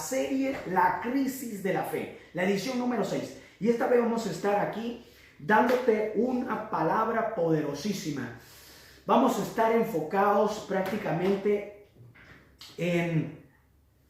serie La Crisis de la Fe, la edición número 6. Y esta vez vamos a estar aquí dándote una palabra poderosísima. Vamos a estar enfocados prácticamente en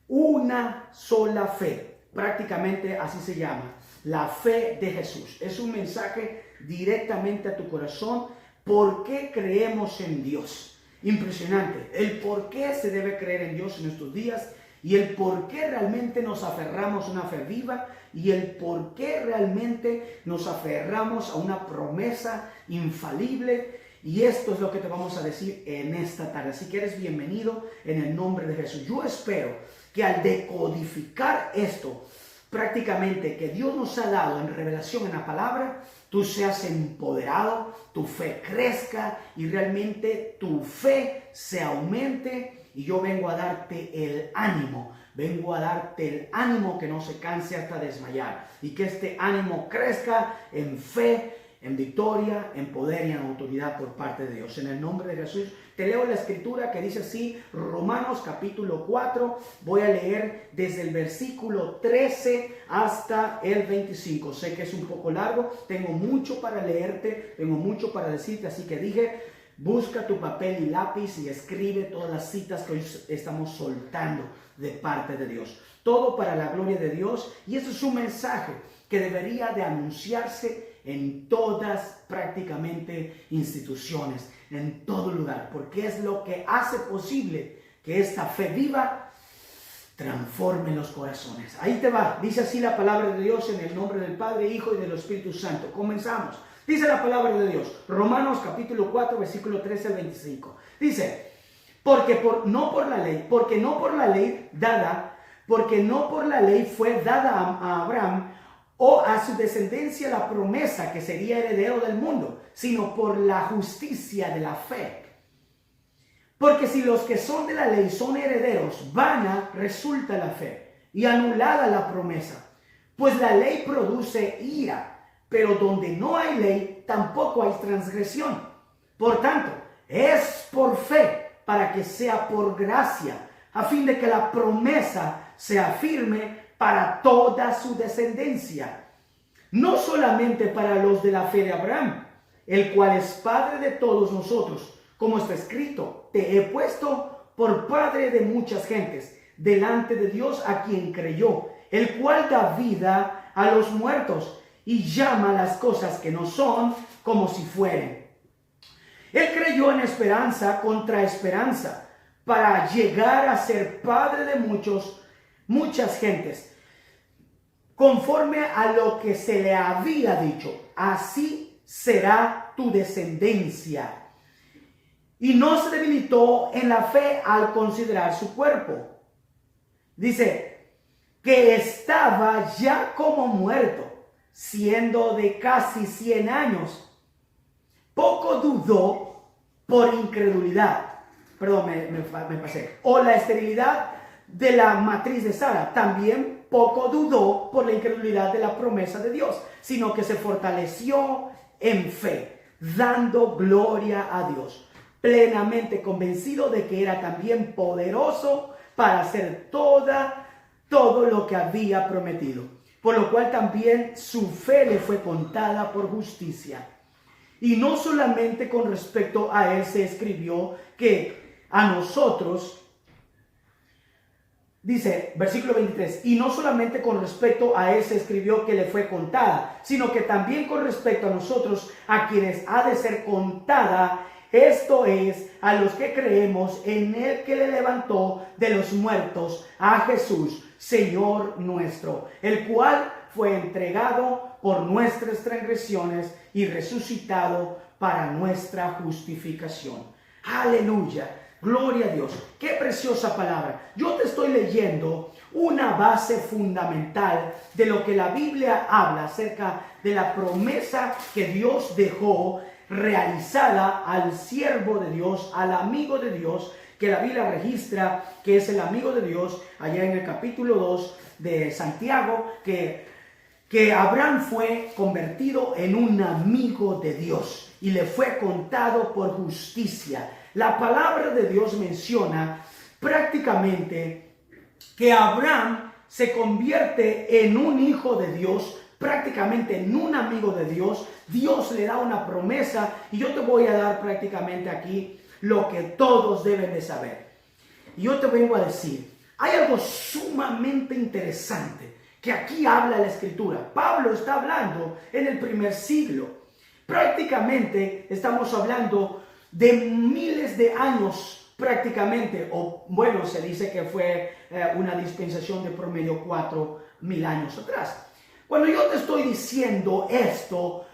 una sola fe. Prácticamente así se llama, la fe de Jesús. Es un mensaje directamente a tu corazón. ¿Por qué creemos en Dios? Impresionante. El por qué se debe creer en Dios en estos días y el por qué realmente nos aferramos a una fe viva y el por qué realmente nos aferramos a una promesa infalible. Y esto es lo que te vamos a decir en esta tarde. Así que eres bienvenido en el nombre de Jesús. Yo espero que al decodificar esto, prácticamente que Dios nos ha dado en revelación en la palabra, tú seas empoderado, tu fe crezca y realmente tu fe se aumente. Y yo vengo a darte el ánimo. Vengo a darte el ánimo que no se canse hasta desmayar. Y que este ánimo crezca en fe, en victoria, en poder y en autoridad por parte de Dios. En el nombre de Jesús, te leo la escritura que dice así, Romanos capítulo 4, voy a leer desde el versículo 13 hasta el 25. Sé que es un poco largo, tengo mucho para leerte, tengo mucho para decirte, así que dije, busca tu papel y lápiz y escribe todas las citas que hoy estamos soltando de parte de Dios. Todo para la gloria de Dios, y eso es un mensaje que debería de anunciarse en todas prácticamente instituciones, en todo lugar, porque es lo que hace posible que esta fe viva transforme los corazones. Ahí te va, dice así la palabra de Dios en el nombre del Padre, Hijo y del Espíritu Santo. Comenzamos. Dice la palabra de Dios, Romanos capítulo 4, versículo 13 al 25. Dice, porque no por la ley fue dada a Abraham o a su descendencia la promesa que sería heredero del mundo, sino por la justicia de la fe. Porque si los que son de la ley son herederos, vana resulta la fe y anulada la promesa. Pues la ley produce ira, pero donde no hay ley, tampoco hay transgresión. Por tanto, es por fe, para que sea por gracia, a fin de que la promesa sea firme para toda su descendencia, no solamente para los de la fe de Abraham, el cual es padre de todos nosotros, como está escrito, te he puesto por padre de muchas gentes, delante de Dios a quien creyó, el cual da vida a los muertos y llama las cosas que no son como si fueren. Él creyó en esperanza contra esperanza, para llegar a ser padre de muchas gentes, conforme a lo que se le había dicho, así será tu descendencia. Y no se debilitó en la fe al considerar su cuerpo. Dice que estaba ya como muerto, siendo de casi 100 años. Poco dudó por incredulidad. Perdón, me pasé. O la esterilidad de la matriz de Sara. También poco dudó por la incredulidad de la promesa de Dios, sino que se fortaleció en fe, dando gloria a Dios, plenamente convencido de que era también poderoso para hacer todo lo que había prometido. Por lo cual también su fe le fue contada por justicia. Y no solamente con respecto a él se escribió que a nosotros, dice, versículo 23, y no solamente con respecto a él se escribió que le fue contada, sino que también con respecto a nosotros, a quienes ha de ser contada, esto es, a los que creemos en el que le levantó de los muertos a Jesús, Señor nuestro, el cual fue entregado por nuestras transgresiones y resucitado para nuestra justificación. Aleluya. Gloria a Dios. Qué preciosa palabra. Yo te estoy leyendo una base fundamental de lo que la Biblia habla acerca de la promesa que Dios dejó realizada al siervo de Dios, al amigo de Dios, que la Biblia registra que es el amigo de Dios, allá en el capítulo 2 de Santiago, que Abraham fue convertido en un amigo de Dios y le fue contado por justicia. La palabra de Dios menciona prácticamente que Abraham se convierte en un hijo de Dios, prácticamente en un amigo de Dios, Dios le da una promesa y yo te voy a dar prácticamente aquí lo que todos deben de saber. Y yo te vengo a decir, hay algo sumamente interesante que aquí habla la Escritura. Pablo está hablando en el primer siglo. Prácticamente estamos hablando de miles de años prácticamente, o bueno, se dice que fue una dispensación de promedio 4,000 años atrás. Cuando yo te estoy diciendo esto,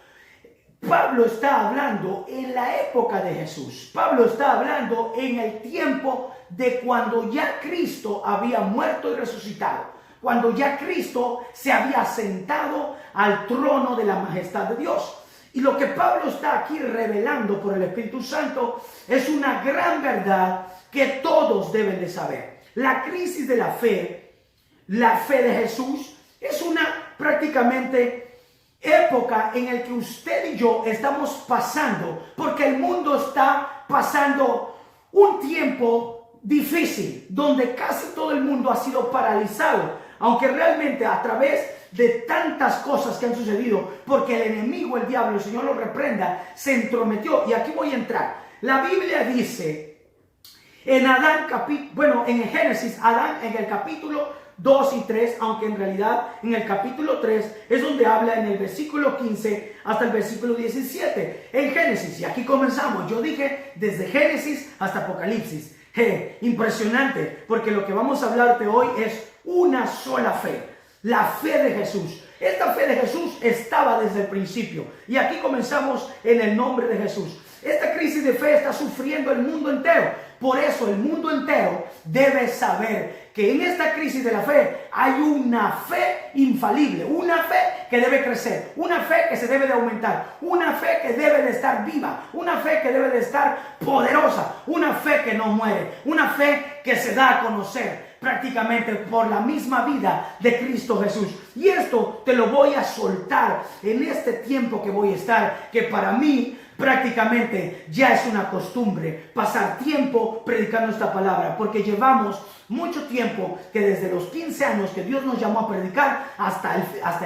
Pablo está hablando en la época de Jesús. Pablo está hablando en el tiempo de cuando ya Cristo había muerto y resucitado. Cuando ya Cristo se había sentado al trono de la majestad de Dios. Y lo que Pablo está aquí revelando por el Espíritu Santo es una gran verdad que todos deben de saber. La crisis de la fe de Jesús, es una prácticamente época en la que usted y yo estamos pasando, porque el mundo está pasando un tiempo difícil, donde casi todo el mundo ha sido paralizado, aunque realmente a través de tantas cosas que han sucedido, porque el enemigo, el diablo, el Señor lo reprenda, se entrometió. Y aquí voy a entrar. La Biblia dice en en Génesis, Adán en el capítulo 2 y 3, aunque en realidad en el capítulo 3 es donde habla en el versículo 15 hasta el versículo 17. En Génesis, y aquí comenzamos. Yo dije desde Génesis hasta Apocalipsis. Impresionante, porque lo que vamos a hablarte hoy es una sola fe, la fe de Jesús. Esta fe de Jesús estaba desde el principio, y aquí comenzamos en el nombre de Jesús. Esta crisis de fe está sufriendo el mundo entero. Por eso el mundo entero debe saber que en esta crisis de la fe hay una fe infalible, una fe que debe crecer, una fe que se debe de aumentar, una fe que debe de estar viva, una fe que debe de estar poderosa, una fe que no muere, una fe que se da a conocer prácticamente por la misma vida de Cristo Jesús. Y esto te lo voy a soltar en este tiempo que voy a estar, que para mí prácticamente ya es una costumbre pasar tiempo predicando esta palabra, porque llevamos mucho tiempo, que desde los 15 años que Dios nos llamó a predicar hasta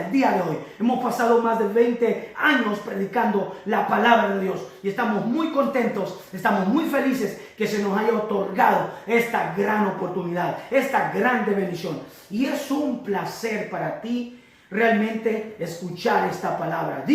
el día de hoy, hemos pasado más de 20 años predicando la palabra de Dios, y estamos muy contentos, estamos muy felices que se nos haya otorgado esta gran oportunidad, esta grande bendición, y es un placer para ti realmente escuchar esta palabra.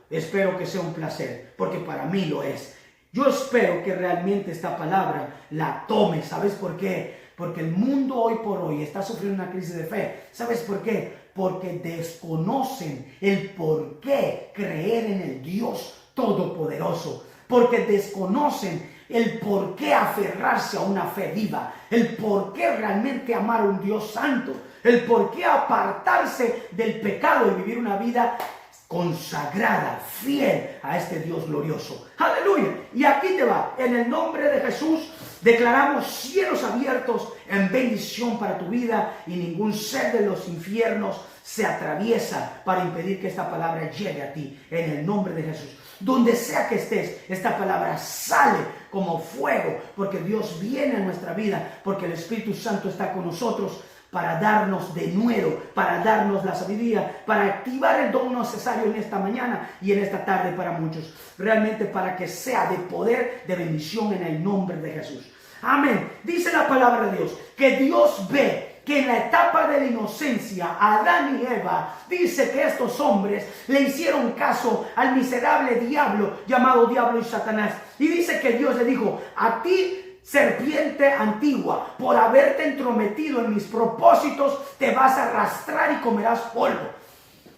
Espero que sea un placer, porque para mí lo es. Yo espero que realmente esta palabra la tomes. ¿Sabes por qué? Porque el mundo hoy por hoy está sufriendo una crisis de fe. ¿Sabes por qué? Porque desconocen el por qué creer en el Dios Todopoderoso. Porque desconocen el por qué aferrarse a una fe viva. El por qué realmente amar a un Dios santo. El por qué apartarse del pecado y vivir una vida consagrada, fiel a este Dios glorioso. Aleluya. Y aquí te va. En el nombre de Jesús declaramos cielos abiertos en bendición para tu vida, y ningún ser de los infiernos se atraviesa para impedir que esta palabra llegue a ti. En el nombre de Jesús. Donde sea que estés, esta palabra sale como fuego, porque Dios viene a nuestra vida, porque el Espíritu Santo está con nosotros, para darnos de nuevo, para darnos la sabiduría, para activar el don necesario en esta mañana y en esta tarde para muchos. Realmente para que sea de poder, de bendición en el nombre de Jesús. Amén. Dice la palabra de Dios que Dios ve que en la etapa de la inocencia, Adán y Eva, dice que estos hombres le hicieron caso al miserable diablo llamado Diablo y Satanás. Y dice que Dios le dijo: a ti, serpiente antigua, por haberte entrometido en mis propósitos, te vas a arrastrar y comerás polvo.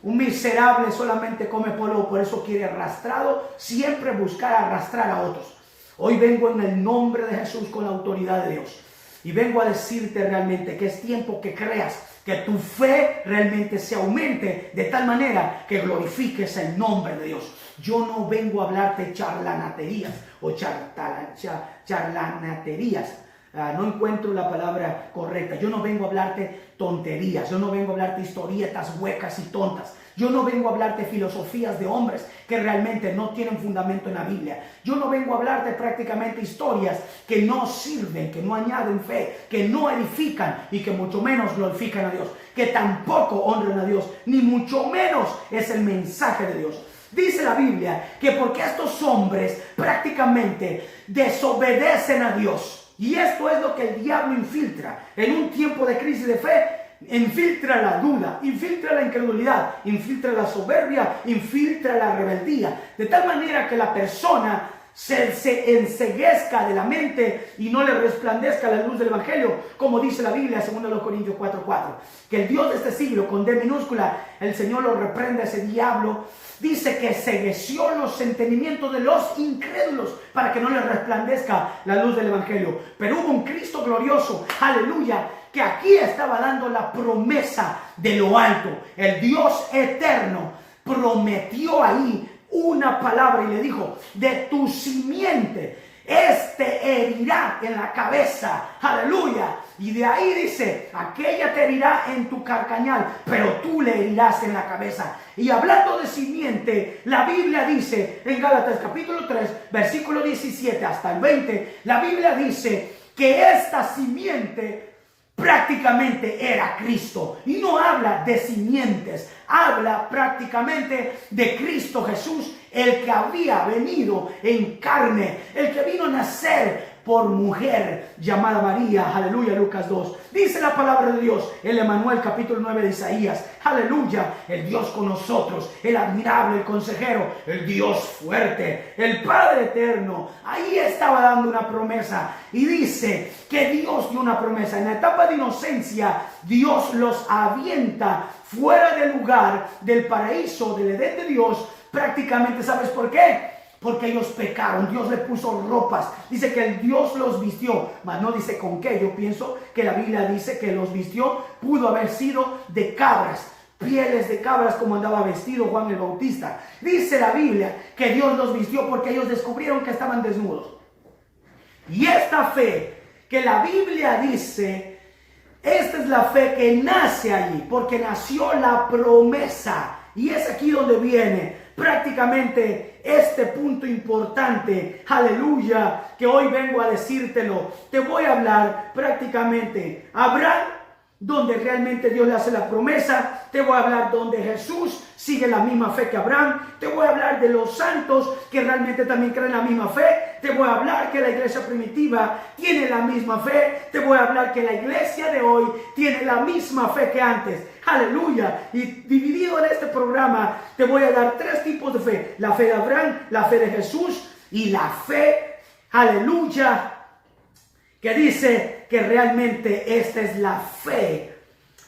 Un miserable solamente come polvo, por eso quiere arrastrado, siempre buscar arrastrar a otros. Hoy vengo en el nombre de Jesús con la autoridad de Dios, y vengo a decirte realmente que es tiempo que creas, que tu fe realmente se aumente de tal manera que glorifiques el nombre de Dios. Yo no vengo a hablarte charlanaterías o charlanaterías. no encuentro la palabra correcta. Yo no vengo a hablarte tonterías, yo no vengo a hablarte historietas huecas y tontas. Yo no vengo a hablarte filosofías de hombres que realmente no tienen fundamento en la Biblia. Yo no vengo a hablarte prácticamente historias que no sirven, que no añaden fe, que no edifican y que mucho menos glorifican a Dios, que tampoco honran a Dios, ni mucho menos es el mensaje de Dios. Dice la Biblia que porque estos hombres prácticamente desobedecen a Dios, y esto es lo que el diablo infiltra en un tiempo de crisis de fe. Infiltra la duda, infiltra la incredulidad, infiltra la soberbia, infiltra la rebeldía, de tal manera que la persona se enceguezca de la mente y no le resplandezca la luz del Evangelio, como dice la Biblia, 2 Corintios 4:4. Que el Dios de este siglo, con D minúscula, el Señor lo reprende a ese diablo. Dice que cegueció los entendimientos de los incrédulos para que no les resplandezca la luz del Evangelio. Pero hubo un Cristo glorioso, aleluya, que aquí estaba dando la promesa de lo alto. El Dios eterno prometió ahí una palabra y le dijo: de tu simiente, herirá en la cabeza, aleluya. Y de ahí dice: aquella te herirá en tu carcañal, pero tú le herirás en la cabeza. Y hablando de simiente, la Biblia dice en Gálatas capítulo 3, versículo 17 hasta el 20, la Biblia dice que esta simiente prácticamente era Cristo. Y no habla de simientes, habla prácticamente de Cristo Jesús, el que había venido en carne, el que vino a nacer por mujer llamada María, aleluya. Lucas 2, dice la palabra de Dios, el Emanuel capítulo 9 de Isaías, aleluya, el Dios con nosotros, el admirable, el consejero, el Dios fuerte, el Padre eterno. Ahí estaba dando una promesa, y dice que Dios dio una promesa. En la etapa de inocencia, Dios los avienta fuera del lugar, del paraíso, del Edén de Dios, prácticamente. ¿Sabes por qué? Porque ellos pecaron. Dios le puso ropas. Dice que el Dios los vistió, mas no dice con qué. Yo pienso que la Biblia dice que los vistió. Pudo haber sido de cabras, pieles de cabras, como andaba vestido Juan el Bautista. Dice la Biblia que Dios los vistió porque ellos descubrieron que estaban desnudos. Y esta fe que la Biblia dice, esta es la fe que nace allí, porque nació la promesa. Y es aquí donde viene prácticamente este punto importante, aleluya, que hoy vengo a decírtelo. Te voy a hablar prácticamente Abraham, donde realmente Dios le hace la promesa. Te voy a hablar donde Jesús sigue la misma fe que Abraham. Te voy a hablar de los santos que realmente también creen la misma fe. Te voy a hablar que la iglesia primitiva tiene la misma fe. Te voy a hablar que la iglesia de hoy tiene la misma fe que antes. Aleluya. Y dividido en este programa te voy a dar 3 tipos de fe: la fe de Abraham, la fe de Jesús y la fe, aleluya, que dice que realmente esta es la fe,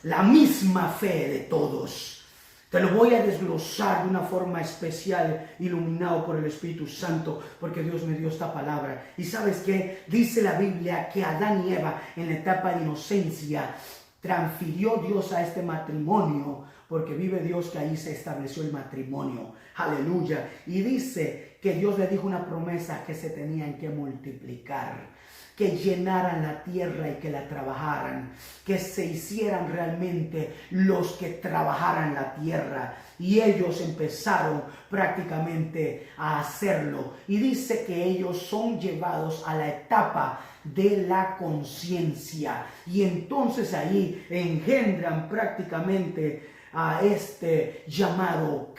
la misma fe de todos. Te lo voy a desglosar de una forma especial, iluminado por el Espíritu Santo, porque Dios me dio esta palabra. Y ¿sabes qué? Dice la Biblia que Adán y Eva, en la etapa de inocencia, transfirió Dios a este matrimonio, porque vive Dios que ahí se estableció el matrimonio. Aleluya. Y dice que Dios le dijo una promesa, que se tenían que multiplicar, que llenaran la tierra y que la trabajaran, que se hicieran realmente los que trabajaran la tierra. Y ellos empezaron prácticamente a hacerlo. Y dice que ellos son llevados a la etapa de la conciencia. Y entonces ahí engendran prácticamente a este llamado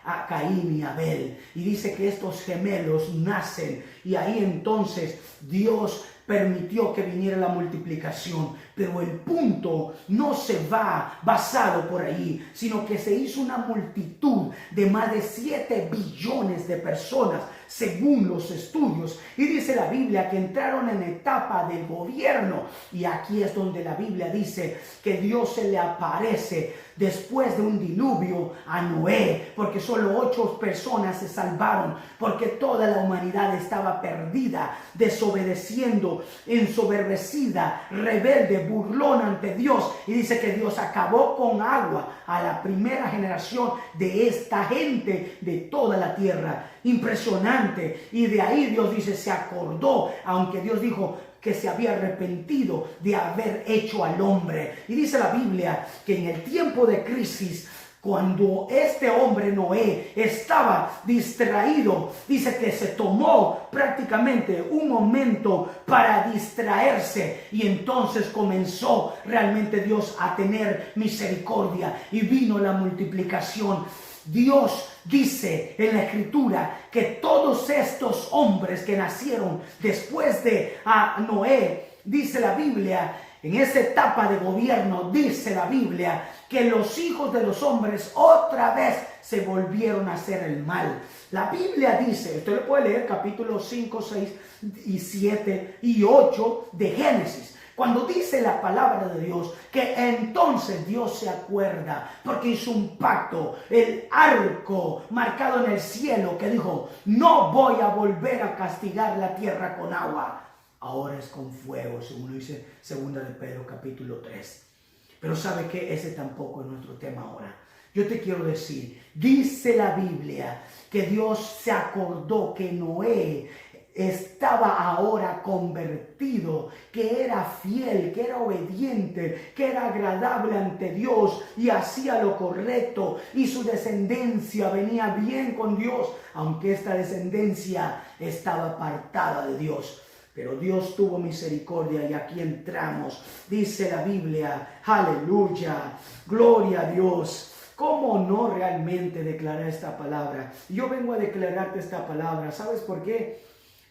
a Caín y Abel. Y dice que estos gemelos nacen. Y ahí entonces Dios permitió que viniera la multiplicación. Pero el punto no se va basado por ahí, sino que se hizo una multitud de más de 7 billones de personas, según los estudios. Y dice la Biblia que entraron en etapa del gobierno. Y aquí es donde la Biblia dice que Dios se le aparece después de un diluvio a Noé, porque solo 8 personas se salvaron, porque toda la humanidad estaba perdida, desobedeciendo, ensoberbecida, rebelde, burlón ante Dios. Y dice que Dios acabó con agua a la primera generación de esta gente de toda la tierra. Impresionante. Y de ahí Dios dice, se acordó, aunque Dios dijo que se había arrepentido de haber hecho al hombre. Y dice la Biblia que en el tiempo de crisis, cuando este hombre Noé estaba distraído, dice que se tomó prácticamente un momento para distraerse y entonces comenzó realmente Dios a tener misericordia y vino la multiplicación. Dios dice en la Escritura que todos estos hombres que nacieron después de Noé, dice la Biblia, en esa etapa de gobierno, dice la Biblia, que los hijos de los hombres otra vez se volvieron a hacer el mal. La Biblia dice, usted lo puede leer capítulos 5, 6 y 7 y 8 de Génesis. Cuando dice la palabra de Dios, que entonces Dios se acuerda, porque hizo un pacto, el arco marcado en el cielo, que dijo, no voy a volver a castigar la tierra con agua. Ahora es con fuego, según dice 2 de Pedro capítulo 3. Pero ¿sabe qué? Ese tampoco es nuestro tema ahora. Yo te quiero decir, dice la Biblia que Dios se acordó que Noé estaba ahora convertido, que era fiel, que era obediente, que era agradable ante Dios y hacía lo correcto y su descendencia venía bien con Dios, aunque esta descendencia estaba apartada de Dios. Pero Dios tuvo misericordia y aquí entramos. Dice la Biblia, aleluya, gloria a Dios. ¿Cómo no realmente declarar esta palabra? Yo vengo a declararte esta palabra. ¿Sabes por qué?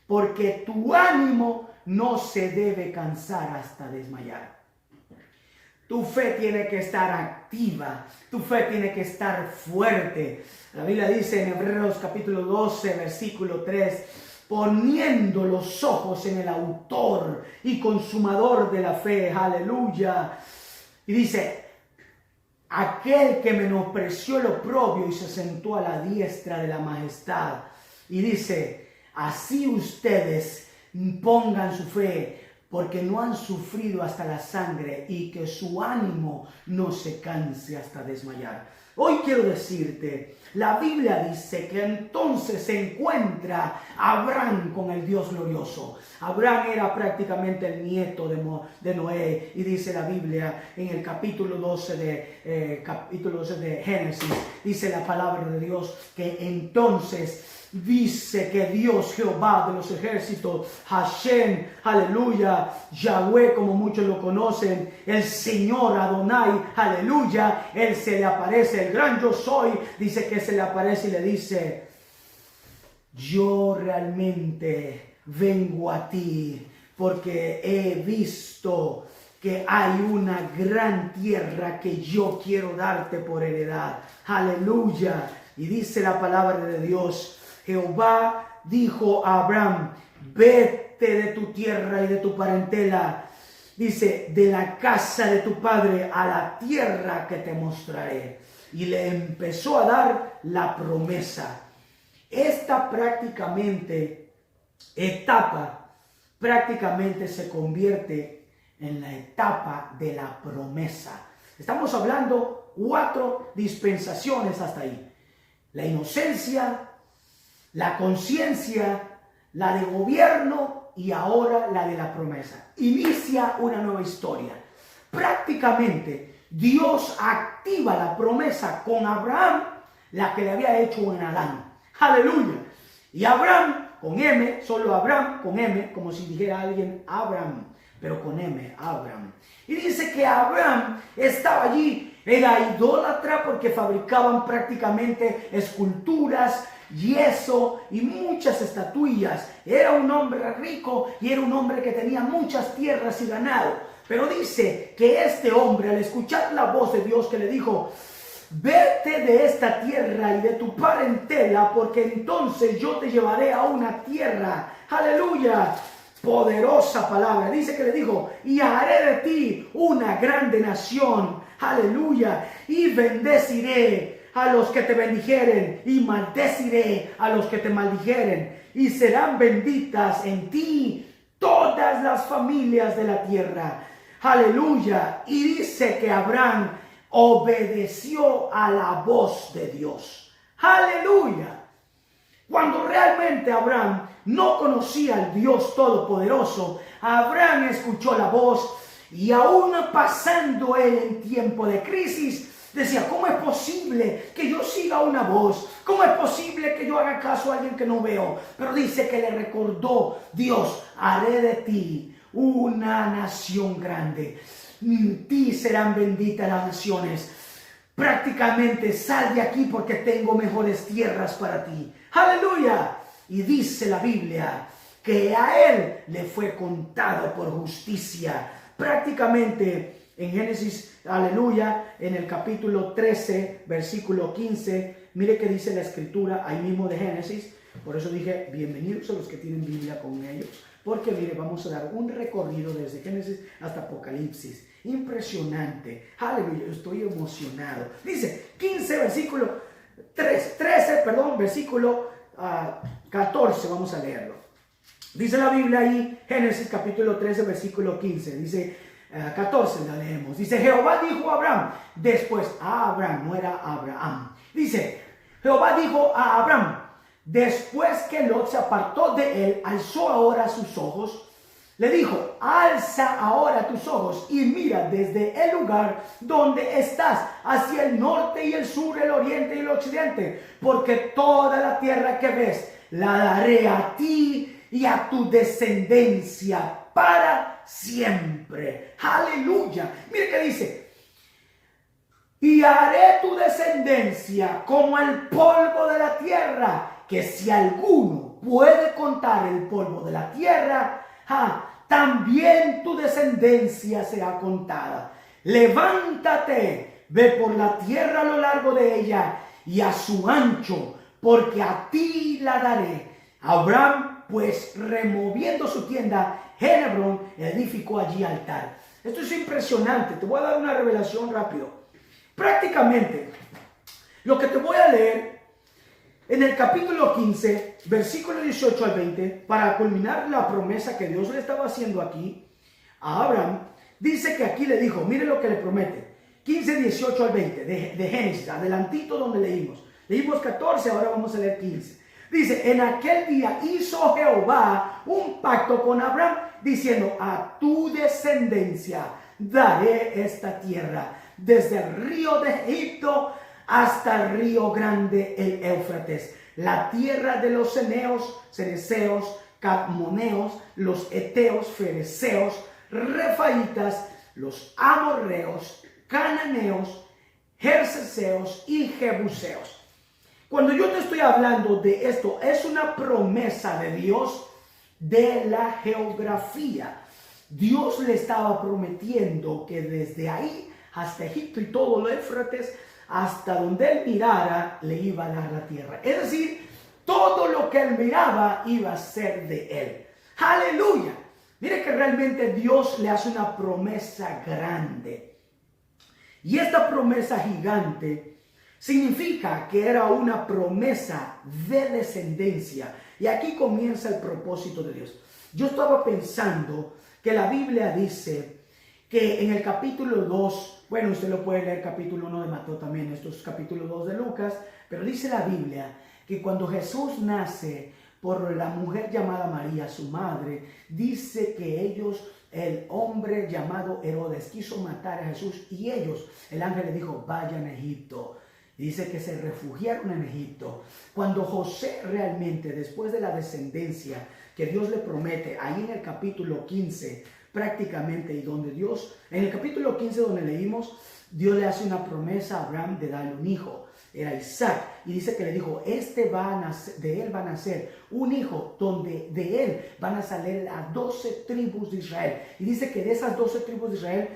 Porque tu ánimo no se debe cansar hasta desmayar. Tu fe tiene que estar activa, tu fe tiene que estar fuerte. La Biblia dice en Hebreos capítulo 12, versículo 3, poniendo los ojos en el autor y consumador de la fe, aleluya. Y dice, aquel que menospreció el oprobio y se sentó a la diestra de la majestad. Y dice, así ustedes pongan su fe, porque no han sufrido hasta la sangre y que su ánimo no se canse hasta desmayar. Hoy quiero decirte, la Biblia dice que entonces se encuentra Abraham con el Dios glorioso. Abraham era prácticamente el nieto de Noé y dice la Biblia en el capítulo 12 de Génesis, dice la palabra de Dios que entonces dice que Dios Jehová de los ejércitos, Hashem, aleluya, Yahweh como muchos lo conocen, el Señor Adonai, aleluya, Él se le aparece, el gran yo soy, dice que se le aparece y le dice, yo realmente vengo a ti porque he visto que hay una gran tierra que yo quiero darte por heredad, aleluya, y dice la palabra de Dios, Jehová dijo a Abraham, vete de tu tierra y de tu parentela, dice, de la casa de tu padre a la tierra que te mostraré. Y le empezó a dar la promesa. Esta etapa prácticamente se convierte en la etapa de la promesa. Estamos hablando 4 dispensaciones hasta ahí. La inocencia, la conciencia, la de gobierno y ahora la de la promesa. Inicia una nueva historia. Prácticamente Dios activa la promesa con Abraham, la que le había hecho en Adán. Aleluya. Y Abraham con M, solo Abraham con M, como si dijera alguien Abraham, pero con M, Abraham. Y dice que Abraham estaba allí, era idólatra porque fabricaban prácticamente esculturas, yeso y muchas estatuillas. Era un hombre rico y era un hombre que tenía muchas tierras y ganado. Pero dice que este hombre, al escuchar la voz de Dios que le dijo, vete de esta tierra y de tu parentela, porque entonces yo te llevaré a una tierra, aleluya, poderosa palabra. Dice que le dijo, y haré de ti una grande nación, aleluya, y bendeciré a los que te bendijeren y maldeciré a los que te maldijeren, y serán benditas en ti todas las familias de la tierra. Aleluya. Y dice que Abraham obedeció a la voz de Dios. Aleluya. Cuando realmente Abraham no conocía al Dios Todopoderoso, Abraham escuchó la voz y aún pasando él en tiempo de crisis, decía, ¿cómo es posible que yo siga una voz? ¿Cómo es posible que yo haga caso a alguien que no veo? Pero dice que le recordó Dios, haré de ti una nación grande. En ti serán benditas las naciones. Prácticamente sal de aquí porque tengo mejores tierras para ti. ¡Aleluya! Y dice la Biblia que a él le fue contado por justicia. Prácticamente en Génesis, aleluya, en el capítulo 13, versículo 15, mire que dice la escritura ahí mismo de Génesis. Por eso dije, bienvenidos a los que tienen Biblia con ellos. Porque mire, vamos a dar un recorrido desde Génesis hasta Apocalipsis. Impresionante. Aleluya, estoy emocionado. Dice 15, versículo 13, versículo 14. Vamos a leerlo. Dice la Biblia ahí, Génesis capítulo 13, versículo 15. Dice 14, la leemos. Dice, Jehová dijo a Abraham, después a Abraham, no era Abraham. Dice, Jehová dijo a Abraham, después que Lot se apartó de él, alzó ahora sus ojos. Le dijo, alza ahora tus ojos y mira desde el lugar donde estás, hacia el norte y el sur, el oriente y el occidente, porque toda la tierra que ves la daré a ti y a tu descendencia para siempre. Aleluya. Mire que dice, y haré tu descendencia como el polvo de la tierra, que si alguno puede contar el polvo de la tierra, también tu descendencia será contada. Levántate, ve por la tierra a lo largo de ella y a su ancho, porque a ti la daré. Abraham, pues, removiendo su tienda en Hebrón, edificó allí altar. Esto es impresionante. Te voy a dar una revelación rápido. Prácticamente, lo que te voy a leer en el capítulo 15, versículo 18 al 20, para culminar la promesa que Dios le estaba haciendo aquí a Abraham, dice que aquí le dijo, mire lo que le promete, 15, 18 al 20, de Génesis, adelantito donde leímos. Leímos 14, ahora vamos a leer 15. Dice, en aquel día hizo Jehová un pacto con Abraham, diciendo, a tu descendencia daré esta tierra, desde el río de Egipto hasta el río grande, el Éufrates, la tierra de los ceneos, cerezeos, cadmoneos, los eteos, fereceos, refaitas, los amorreos, cananeos, jerseseos y jebuseos. Cuando yo te estoy hablando de esto, es una promesa de Dios de la geografía. Dios le estaba prometiendo que desde ahí hasta Egipto y todo el Éufrates, hasta donde él mirara, le iba a dar la tierra. Es decir, todo lo que él miraba iba a ser de él. ¡Aleluya! Mire que realmente Dios le hace una promesa grande. Y esta promesa gigante significa que era una promesa de descendencia. Y aquí comienza el propósito de Dios. Yo estaba pensando que la Biblia dice que en el capítulo 2, bueno, usted lo puede leer capítulo 1 de Mateo también, esto es capítulo 2 de Lucas, pero dice la Biblia que cuando Jesús nace por la mujer llamada María, su madre, dice que ellos, el hombre llamado Herodes, quiso matar a Jesús y ellos, el ángel le dijo, vayan a Egipto. Dice que se refugiaron en Egipto. Cuando José realmente, después de la descendencia que Dios le promete, ahí en el capítulo 15, prácticamente, y donde Dios, en el capítulo 15 donde leímos, Dios le hace una promesa a Abraham de darle un hijo, era Isaac, y dice que le dijo, de él va a nacer un hijo, donde de él van a salir las 12 tribus de Israel, y dice que de esas 12 tribus de Israel,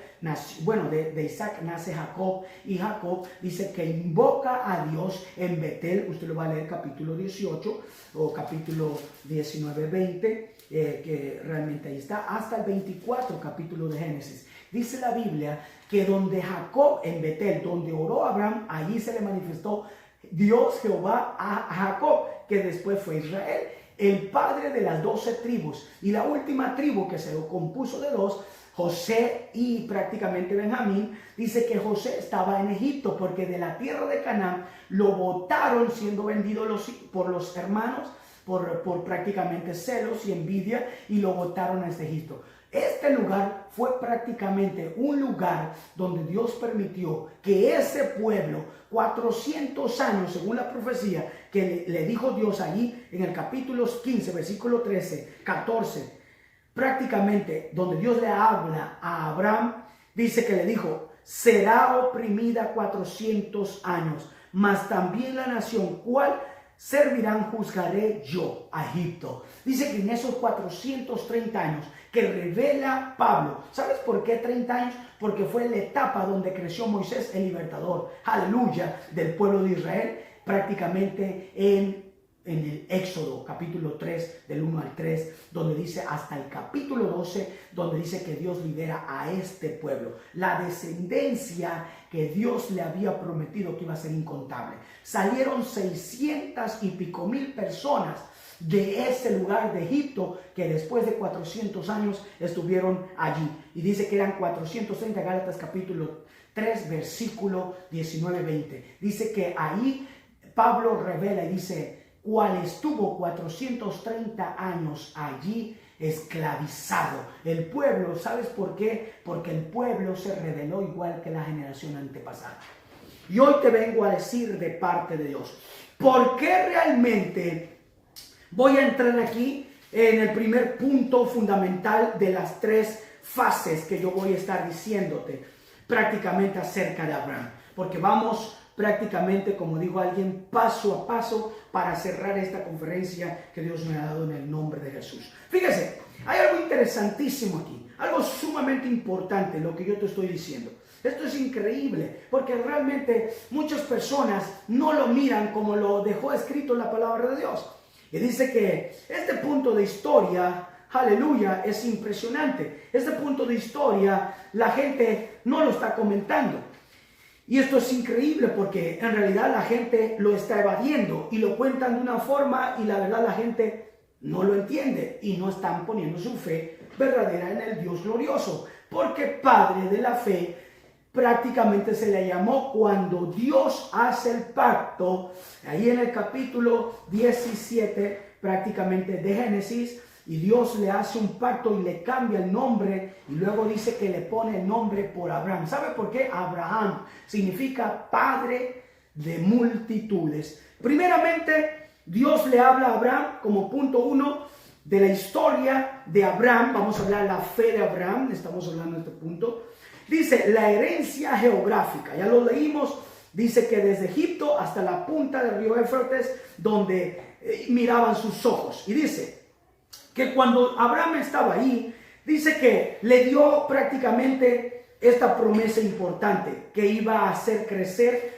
de Isaac nace Jacob, y Jacob dice que invoca a Dios en Betel, usted lo va a leer capítulo 18, o capítulo 19, 20, que realmente ahí está, hasta el 24 capítulo de Génesis. Dice la Biblia que donde Jacob, en Betel, donde oró Abraham, allí se le manifestó Dios Jehová a Jacob, que después fue Israel, el padre de las 12 tribus. Y la última tribu que se compuso de dos, José y prácticamente Benjamín, dice que José estaba en Egipto porque de la tierra de Canaán lo botaron siendo vendido por los hermanos por prácticamente celos y envidia, y lo botaron a Egipto. Este lugar fue prácticamente un lugar donde Dios permitió que ese pueblo, 400 años según la profecía que le dijo Dios allí en el capítulo 15, versículo 13, 14, prácticamente donde Dios le habla a Abraham, dice que le dijo, será oprimida 400 años, mas también la nación cual servirán juzgaré yo a Egipto. Dice que en esos 430 años que revela Pablo, ¿sabes por qué 30 años? Porque fue la etapa donde creció Moisés, el libertador, aleluya, del pueblo de Israel, prácticamente en el Éxodo, capítulo 3, del 1 al 3, donde dice hasta el capítulo 12, donde dice que Dios libera a este pueblo. La descendencia que Dios le había prometido que iba a ser incontable. Salieron 600 y pico mil personas de ese lugar de Egipto que después de 400 años estuvieron allí. Y dice que eran 430, Gálatas capítulo 3, versículo 19-20. Dice que ahí Pablo revela y dice, cual estuvo 430 años allí esclavizado. El pueblo, ¿sabes por qué? Porque el pueblo se rebeló igual que la generación antepasada. Y hoy te vengo a decir de parte de Dios, ¿por qué realmente voy a entrar aquí en el primer punto fundamental de las tres fases que yo voy a estar diciéndote prácticamente acerca de Abraham? Porque vamos prácticamente, como dijo alguien, paso a paso para cerrar esta conferencia que Dios me ha dado en el nombre de Jesús. Fíjese, hay algo interesantísimo aquí, algo sumamente importante lo que yo te estoy diciendo. Esto es increíble, porque realmente muchas personas no lo miran como lo dejó escrito en la palabra de Dios. Y dice que este punto de historia, aleluya, es impresionante. Este punto de historia la gente no lo está comentando. Y esto es increíble porque en realidad la gente lo está evadiendo y lo cuentan de una forma y la verdad la gente no lo entiende y no están poniendo su fe verdadera en el Dios glorioso. Porque Padre de la fe prácticamente se le llamó cuando Dios hace el pacto, ahí en el capítulo 17 prácticamente de Génesis, y Dios le hace un pacto y le cambia el nombre y luego dice que le pone el nombre por Abraham. ¿Sabe por qué? Abraham significa padre de multitudes. Primeramente, Dios le habla a Abraham como punto uno de la historia de Abraham. Vamos a hablar de la fe de Abraham, estamos hablando de este punto. Dice la herencia geográfica, ya lo leímos. Dice que desde Egipto hasta la punta del río Éufrates, donde miraban sus ojos. Y dice que cuando Abraham estaba ahí, dice que le dio prácticamente esta promesa importante, que iba a hacer crecer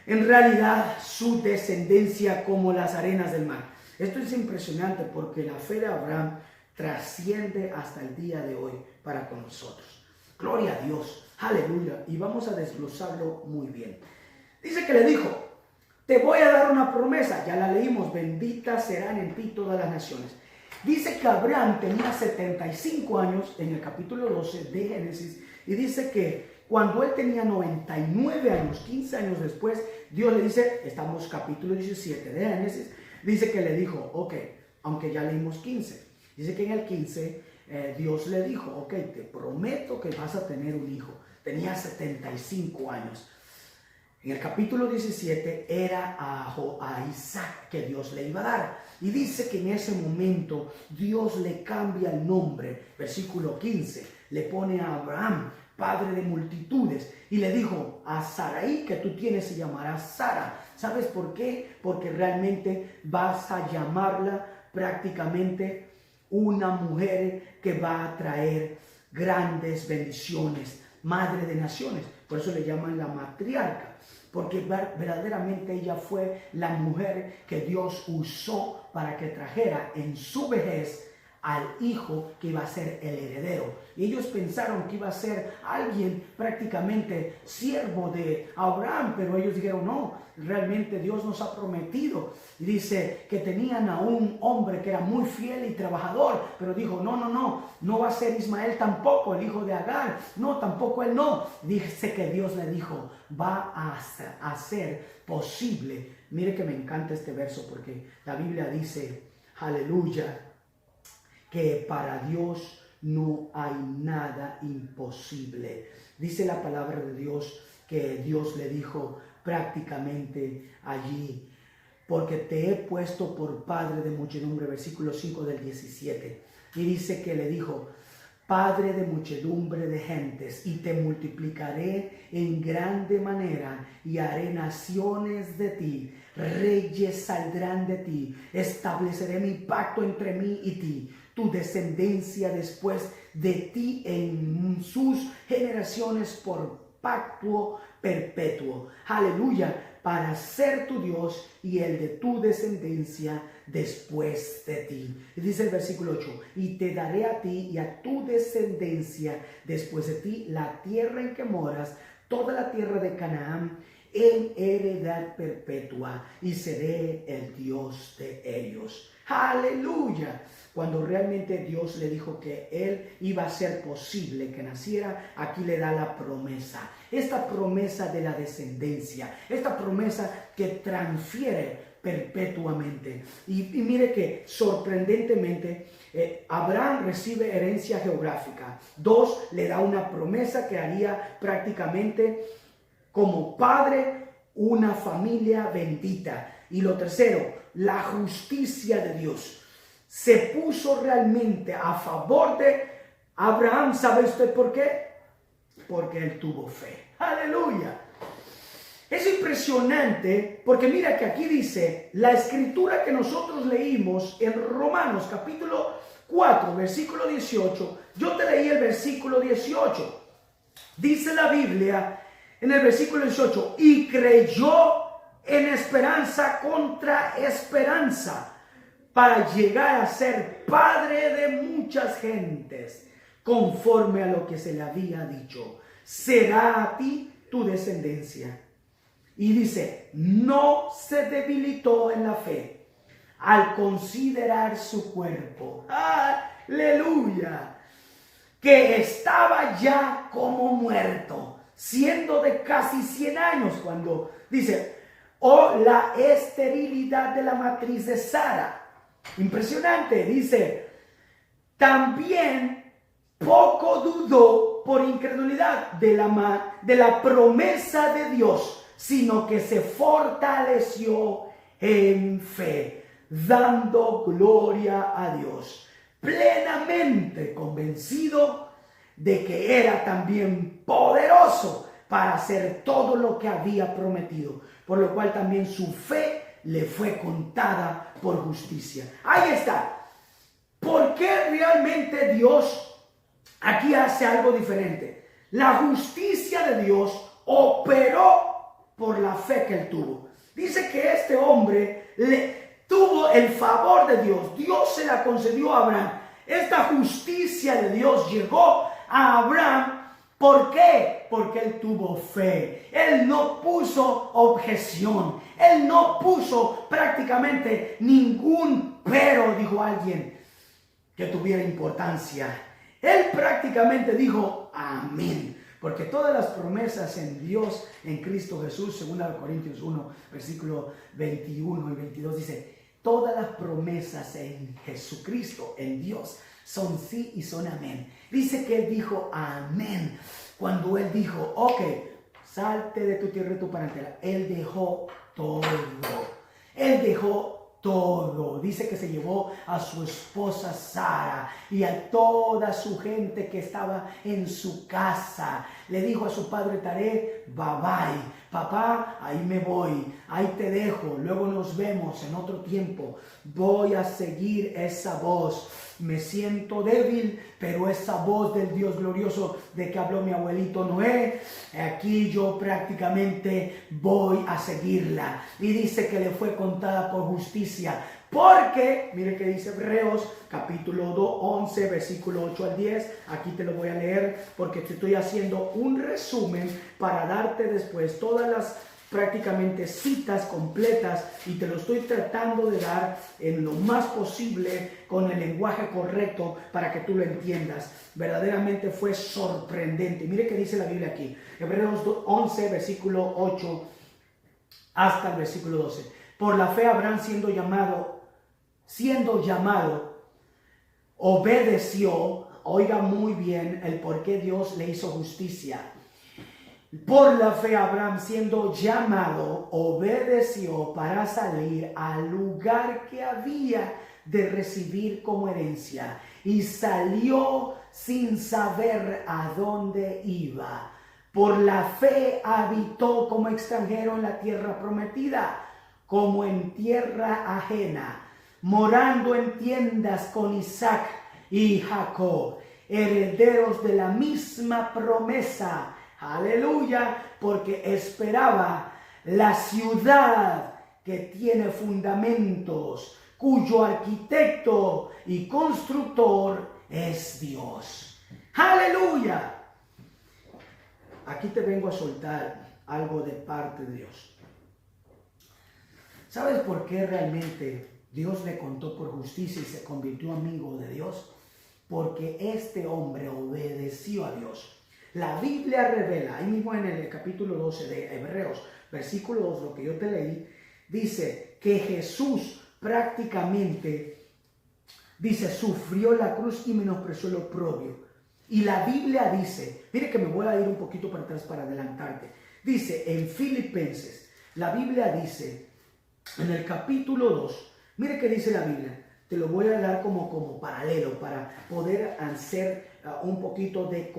en realidad su descendencia como las arenas del mar. Esto es impresionante porque la fe de Abraham trasciende hasta el día de hoy para con nosotros. Gloria a Dios, aleluya, y vamos a desglosarlo muy bien. Dice que le dijo, te voy a dar una promesa, ya la leímos, benditas serán en ti todas las naciones. Dice que Abraham tenía 75 años en el capítulo 12 de Génesis y dice que cuando él tenía 99 años, 15 años después, Dios le dice, estamos capítulo 17 de Génesis, dice que le dijo, ok, aunque ya leímos 15, dice que en el 15 Dios le dijo, ok, te prometo que vas a tener un hijo. Tenía 75 años. En el capítulo 17 era a Isaac que Dios le iba a dar. Y dice que en ese momento Dios le cambia el nombre. Versículo 15, le pone a Abraham, padre de multitudes. Y le dijo, a Sarai que tú tienes se llamará Sara. ¿Sabes por qué? Porque realmente vas a llamarla prácticamente una mujer que va a traer grandes bendiciones. Madre de naciones. Por eso le llaman la matriarca. Porque verdaderamente ella fue la mujer que Dios usó para que trajera en su vejez al hijo que iba a ser el heredero. Y ellos pensaron que iba a ser alguien prácticamente siervo de Abraham, pero ellos dijeron, no, realmente Dios nos ha prometido. Y dice que tenían a un hombre que era muy fiel y trabajador, pero dijo, no va a ser Ismael tampoco, el hijo de Agar, no, tampoco él no. Dice que Dios le dijo, va a ser posible. Mire que me encanta este verso porque la Biblia dice, aleluya, que para Dios no hay nada imposible. Dice la palabra de Dios que Dios le dijo prácticamente allí, porque te he puesto por padre de muchedumbre, versículo 5 del 17. Y dice que le dijo, padre de muchedumbre de gentes, y te multiplicaré en grande manera, y haré naciones de ti, reyes saldrán de ti, estableceré mi pacto entre mí y ti, tu descendencia después de ti en sus generaciones por pacto perpetuo. Aleluya, para ser tu Dios y el de tu descendencia después de ti. Y dice el versículo 8, y te daré a ti y a tu descendencia después de ti la tierra en que moras, toda la tierra de Canaán, en heredad perpetua, y seré el Dios de ellos. Aleluya. Cuando realmente Dios le dijo que él iba a ser posible que naciera, aquí le da la promesa. Esta promesa de la descendencia, esta promesa que transfiere perpetuamente. Y mire que sorprendentemente Abraham recibe herencia geográfica. 2, le da una promesa que haría prácticamente como padre una familia bendita. Y lo tercero, la justicia de Dios se puso realmente a favor de Abraham. ¿Sabe usted por qué? Porque él tuvo fe. ¡Aleluya! Es impresionante porque mira que aquí dice la escritura que nosotros leímos en Romanos capítulo 4, versículo 18. Yo te leí el versículo 18. Dice la Biblia en el versículo 18, y creyó en esperanza contra esperanza, para llegar a ser padre de muchas gentes, conforme a lo que se le había dicho. Será a ti tu descendencia. Y dice, no se debilitó en la fe al considerar su cuerpo. ¡Aleluya! Que estaba ya como muerto, siendo de casi 100 años, cuando dice, la esterilidad de la matriz de Sara. Impresionante, dice, también poco dudó por incredulidad de la promesa de Dios, sino que se fortaleció en fe, dando gloria a Dios, plenamente convencido de que era también poderoso para hacer todo lo que había prometido, por lo cual también su fe le fue contada por justicia. Ahí está. ¿Por qué realmente Dios aquí hace algo diferente? La justicia de Dios operó por la fe que él tuvo. Dice que este hombre tuvo el favor de Dios. Dios se la concedió a Abraham. Esta justicia de Dios llegó a Abraham. ¿Por qué? Porque él tuvo fe. Él no puso objeción. Él no puso prácticamente ningún pero, dijo alguien, que tuviera importancia. Él prácticamente dijo amén. Porque todas las promesas en Dios, en Cristo Jesús, 2 Corintios 1, versículo 21 y 22, dice, todas las promesas en Jesucristo, en Dios, son sí y son amén. Dice que él dijo amén. Cuando él dijo, ok, salte de tu tierra y tu parentela. Él dejó todo. Él dejó todo. Dice que se llevó a su esposa Sara y a toda su gente que estaba en su casa. Le dijo a su padre Taré, bye bye, papá, ahí me voy, ahí te dejo, luego nos vemos en otro tiempo. Voy a seguir esa voz. me siento débil, pero esa voz del Dios glorioso de que habló mi abuelito Noé, aquí yo prácticamente voy a seguirla. Y dice que le fue contada por justicia. Porque, mire que dice Hebreos capítulo 11, versículo 8 al 10. Aquí te lo voy a leer porque te estoy haciendo un resumen para darte después todas las prácticamente citas completas y te lo estoy tratando de dar en lo más posible con el lenguaje correcto para que tú lo entiendas. Verdaderamente fue sorprendente. Mire que dice la Biblia aquí, Hebreos 11, versículo 8 hasta el versículo 12. Por la fe Abraham siendo llamado, obedeció. Oiga muy bien el por qué Dios le hizo justicia. Por la fe Abraham siendo llamado, obedeció para salir al lugar que había de recibir como herencia, y salió sin saber a dónde iba. Por la fe habitó como extranjero en la tierra prometida, como en tierra ajena, morando en tiendas con Isaac y Jacob, herederos de la misma promesa. Aleluya, porque esperaba la ciudad que tiene fundamentos, cuyo arquitecto y constructor es Dios. Aleluya. Aquí te vengo a soltar algo de parte de Dios. ¿Sabes por qué realmente Dios le contó por justicia y se convirtió amigo de Dios? Porque este hombre obedeció a Dios. La Biblia revela, ahí mismo en el capítulo 12 de Hebreos, versículo 2, lo que yo te leí, dice que Jesús prácticamente, dice, sufrió la cruz y menospreció lo propio. Y la Biblia dice, mire que me voy a ir un poquito para atrás para adelantarte. Dice en Filipenses, la Biblia dice, en el capítulo 2, mire que dice la Biblia, te lo voy a dar como paralelo para poder hacer un poquito de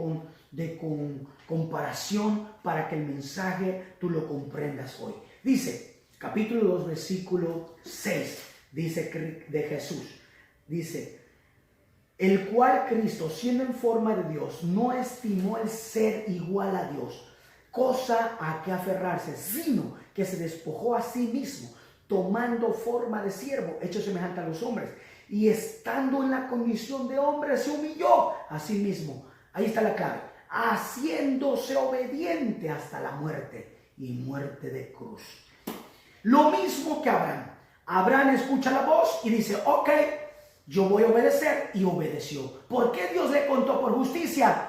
comparación para que el mensaje tú lo comprendas hoy. Dice, capítulo 2, versículo 6, dice de Jesús, dice, el cual Cristo, siendo en forma de Dios, no estimó el ser igual a Dios, cosa a que aferrarse, sino que se despojó a sí mismo, tomando forma de siervo, hecho semejante a los hombres, y estando en la condición de hombre, se humilló a sí mismo. Ahí está la clave. Haciéndose obediente hasta la muerte, y muerte de cruz. Lo mismo que Abraham. Abraham escucha la voz y dice, ok, yo voy a obedecer, y obedeció. ¿Por qué Dios le contó por justicia?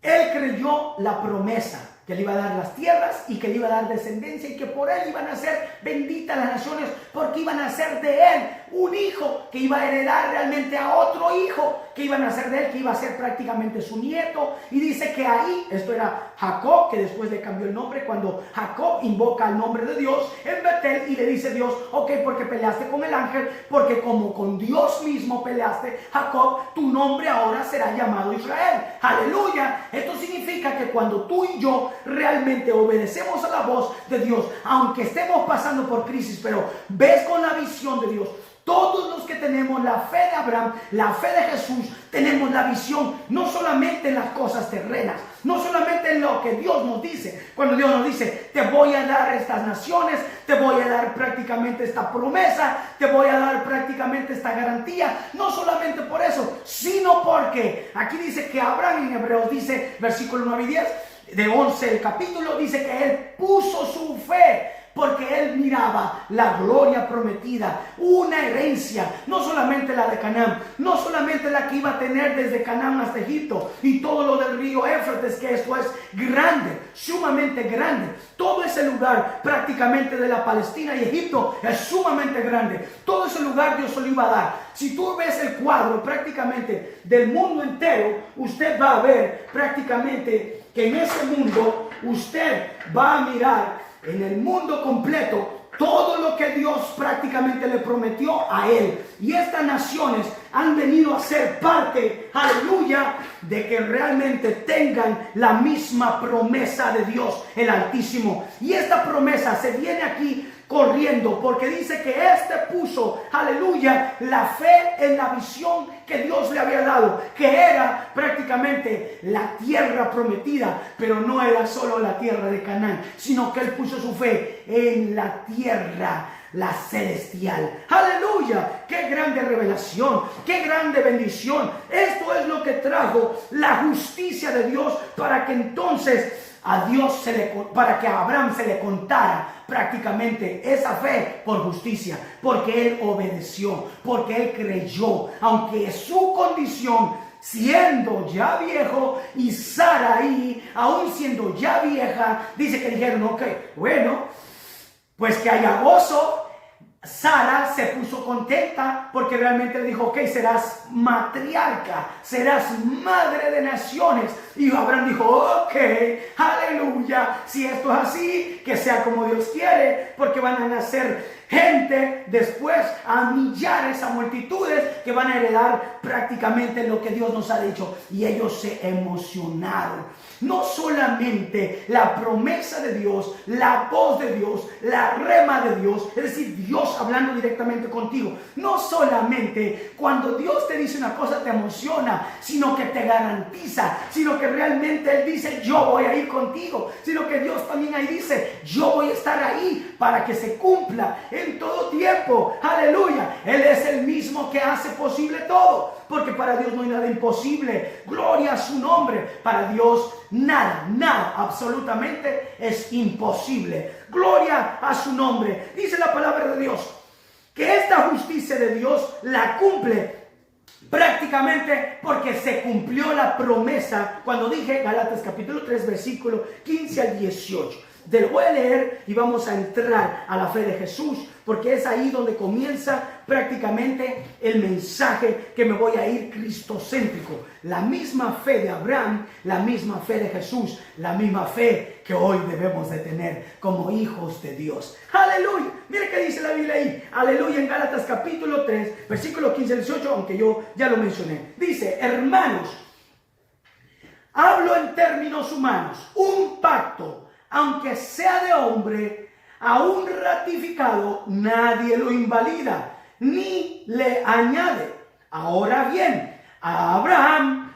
Él creyó la promesa que le iba a dar las tierras y que le iba a dar descendencia y que por él iban a ser benditas las naciones, porque iban a ser de él un hijo que iba a heredar realmente a otro hijo que iban a ser de él, que iba a ser prácticamente su nieto. Y dice que ahí, esto era Jacob, que después le cambió el nombre, cuando Jacob invoca el nombre de Dios en Betel y le dice Dios, ok, porque peleaste con el ángel, porque como con Dios mismo peleaste, Jacob, tu nombre ahora será llamado Israel. Aleluya. Esto significa que cuando tú y yo realmente obedecemos a la voz de Dios, aunque estemos pasando por crisis, pero ves con la visión de Dios. Todos los que tenemos la fe de Abraham, la fe de Jesús, tenemos la visión, no solamente en las cosas terrenas, no solamente en lo que Dios nos dice. Cuando Dios nos dice, te voy a dar estas naciones, te voy a dar prácticamente esta promesa, te voy a dar prácticamente esta garantía, no solamente por eso, sino porque aquí dice que Abraham, en Hebreos dice, versículo 9 y 10, de 11 el capítulo, dice que él puso su fe, porque él miraba la gloria prometida, una herencia, no solamente la de Canaán, no solamente la que iba a tener desde Canaán hasta Egipto y todo lo del río Éufrates, que esto es grande, sumamente grande. Todo ese lugar prácticamente de la Palestina y Egipto es sumamente grande. Todo ese lugar Dios se lo iba a dar. Si tú ves el cuadro prácticamente del mundo entero, usted va a ver prácticamente que en ese mundo usted va a mirar en el mundo completo todo lo que Dios prácticamente le prometió a él. Y estas naciones han venido a ser parte, aleluya, de que realmente tengan la misma promesa de Dios, el Altísimo. Y esta promesa se viene aquí corriendo porque dice que puso, aleluya, la fe en la visión que Dios le había dado, que era prácticamente la tierra prometida, pero no era solo la tierra de Canaán, sino que él puso su fe en la tierra, la celestial. Aleluya, qué grande revelación, qué grande bendición. Esto es lo que trajo la justicia de Dios para que entonces para que a Abraham se le contara prácticamente esa fe por justicia, porque él obedeció, porque él creyó, aunque su condición siendo ya viejo y Sarai aún siendo ya vieja, dice que dijeron, ok, bueno, pues que haya gozo. Sara se puso contenta porque realmente le dijo, ok, serás matriarca, serás madre de naciones. Y Abraham dijo, ok, aleluya, si esto es así, que sea como Dios quiere, porque van a nacer gente después, a millares, a multitudes que van a heredar prácticamente lo que Dios nos ha dicho. Y ellos se emocionaron. No solamente la promesa de Dios, la voz de Dios, la rema de Dios, es decir, Dios hablando directamente contigo. No solamente cuando Dios te dice una cosa te emociona, sino que te garantiza, sino que realmente Él dice, yo voy a ir contigo, sino que Dios también ahí dice, yo voy a estar ahí para que se cumpla en todo tiempo. Aleluya, Él es el mismo que hace posible todo, porque para Dios no hay nada imposible. Gloria a su nombre. Para Dios nada, absolutamente es imposible. Gloria a su nombre. Dice la palabra de Dios que esta justicia de Dios la cumple prácticamente porque se cumplió la promesa cuando dije Gálatas capítulo 3 versículo 15 al 18. Te lo voy a leer y vamos a entrar a la fe de Jesús, porque es ahí donde comienza prácticamente el mensaje que me voy a ir cristocéntrico. La misma fe de Abraham, la misma fe de Jesús, la misma fe que hoy debemos de tener como hijos de Dios. Aleluya. Mire qué dice la Biblia ahí. Aleluya, en Gálatas capítulo 3, versículo 15 al 18, aunque yo ya lo mencioné. Dice, hermanos, hablo en términos humanos, un pacto, aunque sea de hombre, aún ratificado, nadie lo invalida, ni le añade. Ahora bien, a Abraham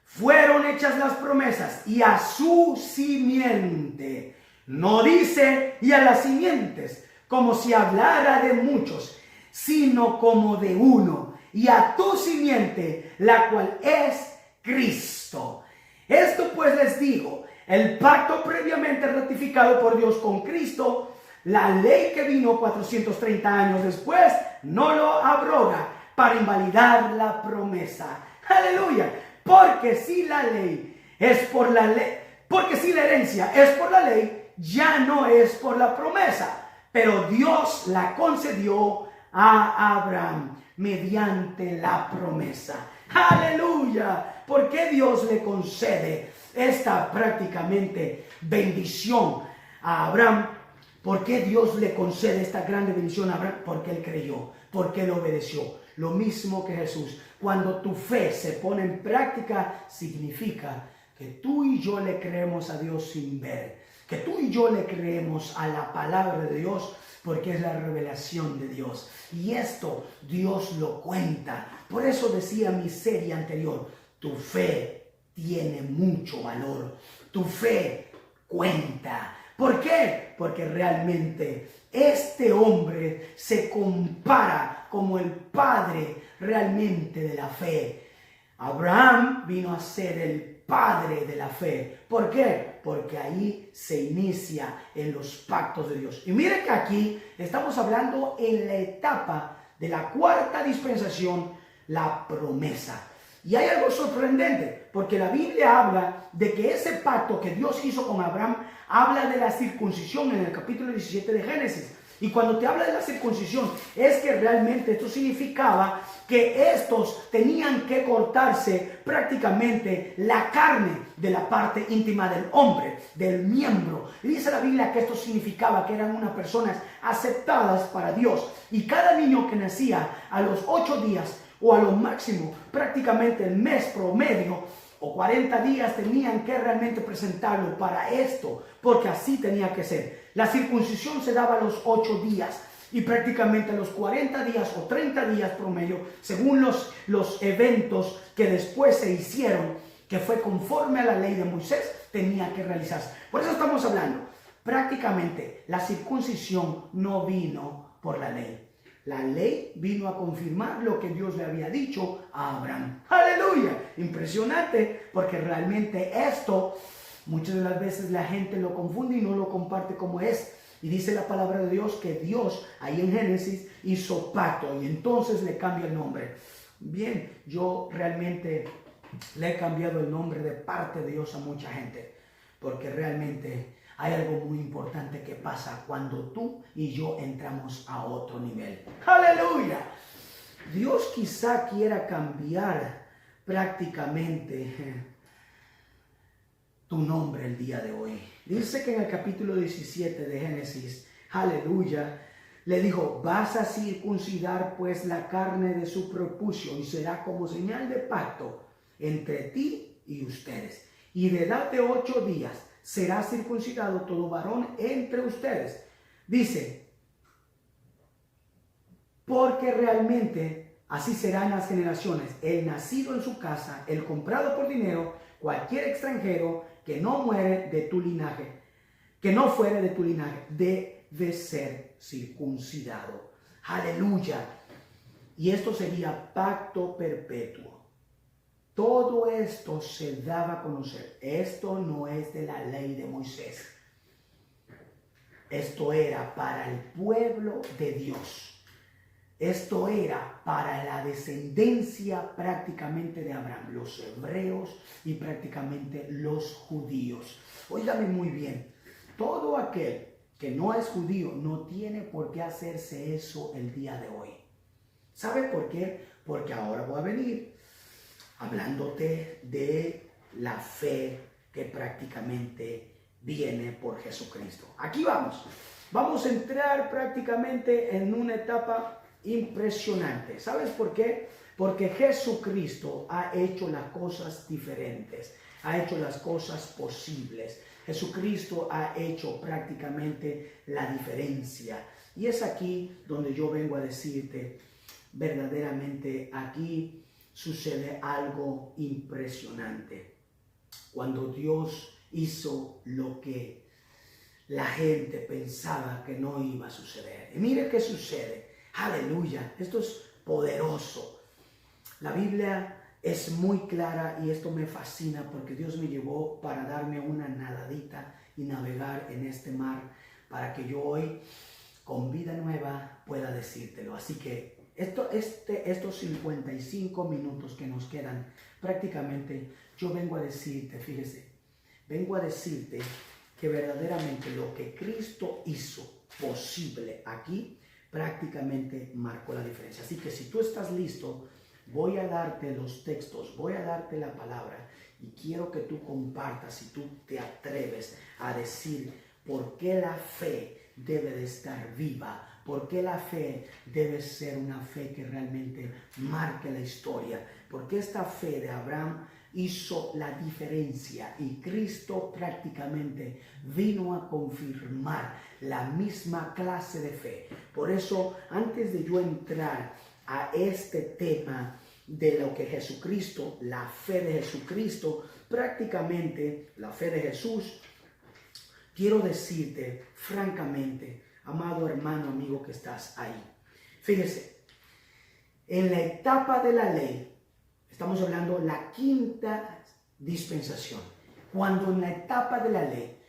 fueron hechas las promesas y a su simiente. No dice y a las simientes, como si hablara de muchos, sino como de uno, y a tu simiente, la cual es Cristo. Esto pues les digo, el pacto previamente ratificado por Dios con Cristo, la ley que vino 430 años después, no lo abroga para invalidar la promesa. Aleluya. Porque si la ley es por la ley, porque si la herencia es por la ley, ya no es por la promesa. Pero Dios la concedió a Abraham mediante la promesa. Aleluya. ¿Por qué Dios le concede esta prácticamente bendición a Abraham? ¿Por qué Dios le concede esta grande bendición a Abraham? Porque él creyó, porque él obedeció. Lo mismo que Jesús. Cuando tu fe se pone en práctica, significa que tú y yo le creemos a Dios sin ver. Que tú y yo le creemos a la palabra de Dios, porque es la revelación de Dios. Y esto Dios lo cuenta. Por eso decía mi serie anterior, tu fe tiene mucho valor. Tu fe cuenta. ¿Por qué? Porque realmente este hombre se compara como el padre realmente de la fe. Abraham vino a ser el padre de la fe. ¿Por qué? Porque ahí se inicia en los pactos de Dios. Y mire que aquí estamos hablando en la etapa de la cuarta dispensación, la promesa. Y hay algo sorprendente, porque la Biblia habla de que ese pacto que Dios hizo con Abraham, habla de la circuncisión en el capítulo 17 de Génesis. Y cuando te habla de la circuncisión, es que realmente esto significaba que estos tenían que cortarse prácticamente la carne de la parte íntima del hombre, del miembro. Y dice la Biblia que esto significaba que eran unas personas aceptadas para Dios. Y cada niño que nacía a los 8 días, o a lo máximo prácticamente el mes promedio o 40 días tenían que realmente presentarlo para esto, porque así tenía que ser. La circuncisión se daba a los 8 días y prácticamente a los 40 días o 30 días promedio, según los eventos que después se hicieron, que fue conforme a la ley de Moisés, tenía que realizarse. Por eso estamos hablando, prácticamente la circuncisión no vino por la ley. La ley vino a confirmar lo que Dios le había dicho a Abraham. ¡Aleluya! Impresionante, porque realmente esto, muchas de las veces la gente lo confunde y no lo comparte como es. Y dice la palabra de Dios que Dios, ahí en Génesis, hizo pacto y entonces le cambia el nombre. Bien, yo realmente le he cambiado el nombre de parte de Dios a mucha gente, porque realmente hay algo muy importante que pasa cuando tú y yo entramos a otro nivel. ¡Aleluya! Dios quizá quiera cambiar prácticamente tu nombre el día de hoy. Dice que en el capítulo 17 de Génesis, aleluya, le dijo, vas a circuncidar pues la carne de su prepucio y será como señal de pacto entre ti y ustedes. Y de edad de 8 días será circuncidado todo varón entre ustedes. Dice, porque realmente así serán las generaciones. El nacido en su casa, el comprado por dinero, cualquier extranjero que no muere de tu linaje, que no fuere de tu linaje, debe ser circuncidado. Aleluya. Y esto sería pacto perpetuo. Todo esto se daba a conocer. Esto no es de la ley de Moisés. Esto era para el pueblo de Dios. Esto era para la descendencia prácticamente de Abraham, los hebreos y prácticamente los judíos. Óigame muy bien, todo aquel que no es judío no tiene por qué hacerse eso el día de hoy. ¿Sabe por qué? Porque ahora voy a venir hablándote de la fe que prácticamente viene por Jesucristo. Aquí vamos a entrar prácticamente en una etapa impresionante. ¿Sabes por qué? Porque Jesucristo ha hecho las cosas diferentes, ha hecho las cosas posibles. Jesucristo ha hecho prácticamente la diferencia. Y es aquí donde yo vengo a decirte, verdaderamente aquí sucede algo impresionante. Cuando Dios hizo lo que la gente pensaba que no iba a suceder. Y mire qué sucede. Aleluya. Esto es poderoso. La Biblia es muy clara y esto me fascina porque Dios me llevó para darme una nadadita y navegar en este mar para que yo hoy con vida nueva pueda decírtelo. Así que estos 55 minutos que nos quedan, prácticamente yo vengo a decirte, fíjese, vengo a decirte que verdaderamente lo que Cristo hizo posible aquí, prácticamente marcó la diferencia. Así que si tú estás listo, voy a darte los textos, voy a darte la palabra y quiero que tú compartas, si tú te atreves a decir por qué la fe debe de estar viva. ¿Por qué la fe debe ser una fe que realmente marque la historia? Porque esta fe de Abraham hizo la diferencia y Cristo prácticamente vino a confirmar la misma clase de fe. Por eso, antes de yo entrar a este tema de lo que Jesucristo, la fe de Jesucristo, prácticamente la fe de Jesús, quiero decirte francamente, amado hermano, amigo que estás ahí. Fíjese, en la etapa de la ley, estamos hablando la quinta dispensación, cuando en la etapa de la ley,